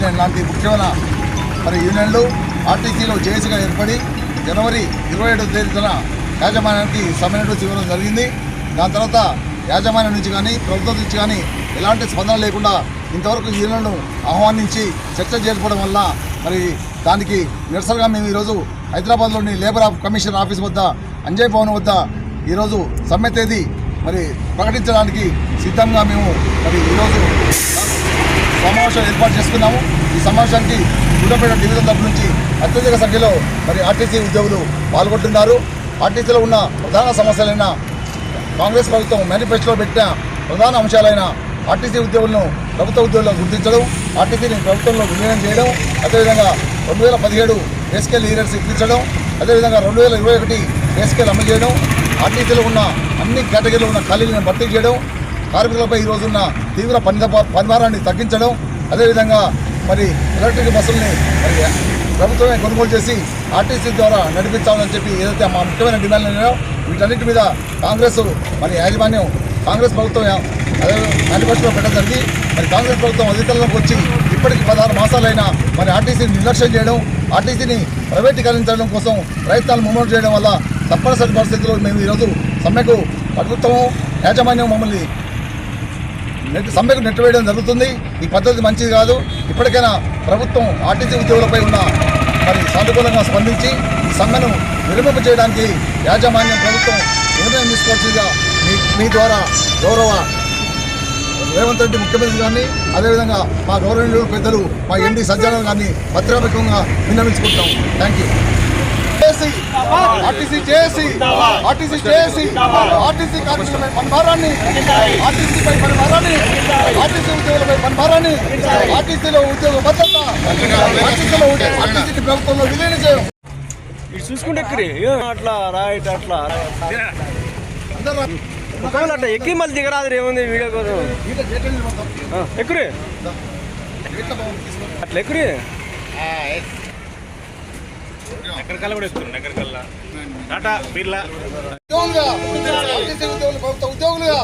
Union లాంటి ముఖ్యమైన యూనియన్లు ఆర్టీసీలో జేఏసీగా ఏర్పడి జనవరి 27వ తేదీన యాజమాన్యానికి సమ్మె నోటీసు ఇవ్వడం జరిగింది. దాని తర్వాత యాజమాన్యం నుంచి కానీ ప్రభుత్వం నుంచి కానీ ఎలాంటి స్పందన లేకుండా ఇంతవరకు యూనియన్ను ఆహ్వానించి చర్చ చేసుకోవడం వల్ల దానికి నిరసనగా మేము ఈరోజు హైదరాబాద్లోని లేబర్ కమిషన్ ఆఫీస్ వద్ద అంజయ్ భవన్ వద్ద ఈరోజు సమ్మె తేదీ ప్రకటించడానికి సిద్ధంగా మేము ఈరోజు సమావేశం ఏర్పాటు చేసుకున్నాము. ఈ సమావేశానికి సూర్యాపేట డివిజన్ తరపు నుంచి అత్యధిక సంఖ్యలో ఆర్టీసీ ఉద్యోగులు పాల్గొంటున్నారు. ఆర్టీసీలో ఉన్న ప్రధాన సమస్యలైన కాంగ్రెస్ ప్రభుత్వం మేనిఫెస్టోలో పెట్టిన ప్రధాన అంశాలైన ఆర్టీసీ ఉద్యోగులను ప్రభుత్వ ఉద్యోగులను గుర్తించడం, ఆర్టీసీని ప్రభుత్వంలో విలీనం చేయడం, అదేవిధంగా 2017 పే స్కేల్ ఈరియర్స్ ఇప్పించడం, అదేవిధంగా 2021 పే స్కేల్ అమలు చేయడం, ఆర్టీసీలో ఉన్న అన్ని కేటగిరీలో ఉన్న ఖాళీలను భర్తీ చేయడం, కార్మికులపై ఈరోజున్న తీవ్ర పనిభారాన్ని తగ్గించడం, అదేవిధంగా ఎలక్ట్రిక్ బస్సుల్ని ప్రభుత్వమే కొనుగోలు చేసి ఆర్టీసీ ద్వారా నడిపించాలని చెప్పి ఏదైతే మా ముఖ్యమైన డిమాండ్లు ఉన్నాయో వీటన్నిటి మీద కాంగ్రెస్ యాజమాన్యం కాంగ్రెస్ ప్రభుత్వం మేనిఫెస్టోలో పెట్టడం జరిగి కాంగ్రెస్ ప్రభుత్వం అధికారంలోకి వచ్చి ఇప్పటికి 16 మాసాలైనా ఆర్టీసీని నిర్లక్ష్యం చేయడం, ఆర్టీసీని ప్రైవేటీకరించడం కోసం ప్రయత్నాలు ముమ్మరం చేయడం వల్ల తప్పనిసరి పరిస్థితుల్లో మేము ఈరోజు సమ్మెకు ప్రభుత్వం యాజమాన్యం మమ్మల్ని సమ్మెకు నెట్టివేయడం జరుగుతుంది. ఈ పద్ధతి మంచిది కాదు. ఇప్పటికైనా ప్రభుత్వం ఆర్టీసీ ఉద్యోగులపై ఉన్న సానుకూలంగా స్పందించి ఈ సమ్మెను విరమింప చేయడానికి యాజమాన్యం ప్రభుత్వం నిర్ణయం తీసుకోవాల్సిందిగా మీ ద్వారా గౌరవ రేవంత్ రెడ్డి ముఖ్యమంత్రి గారిని, అదేవిధంగా మా గౌరవనీయులు పెద్దలు మా ఎండి సజ్జనారాయణ గారిని పత్రికాముఖంగా విన్నవించుకుంటాం. Thank you. RTC JAC RTC కార్మికులపై పనిభారాన్ని, ఆర్టీసీపై పనిభారాన్ని, ఆర్టీసీ ఉద్యోగులపై పనిభారాన్ని, ఆర్టీసీలో ఉద్యోగ భద్రత, ఆర్టీసీ ప్రభుత్వంలో విలీనం చేయడం. చూసుకుంటే అట్లా రైట్ అట్లా అట్లా ఎక్కి మళ్ళీ దిగరాదు ఏముంది వీడియో కోసం ఎక్కురే అట్లా ఎక్కురే నగరకల్లా కూడా ఇస్తుంది. నగరకల్లా టాటా బిర్లా ఉద్యోగులుగా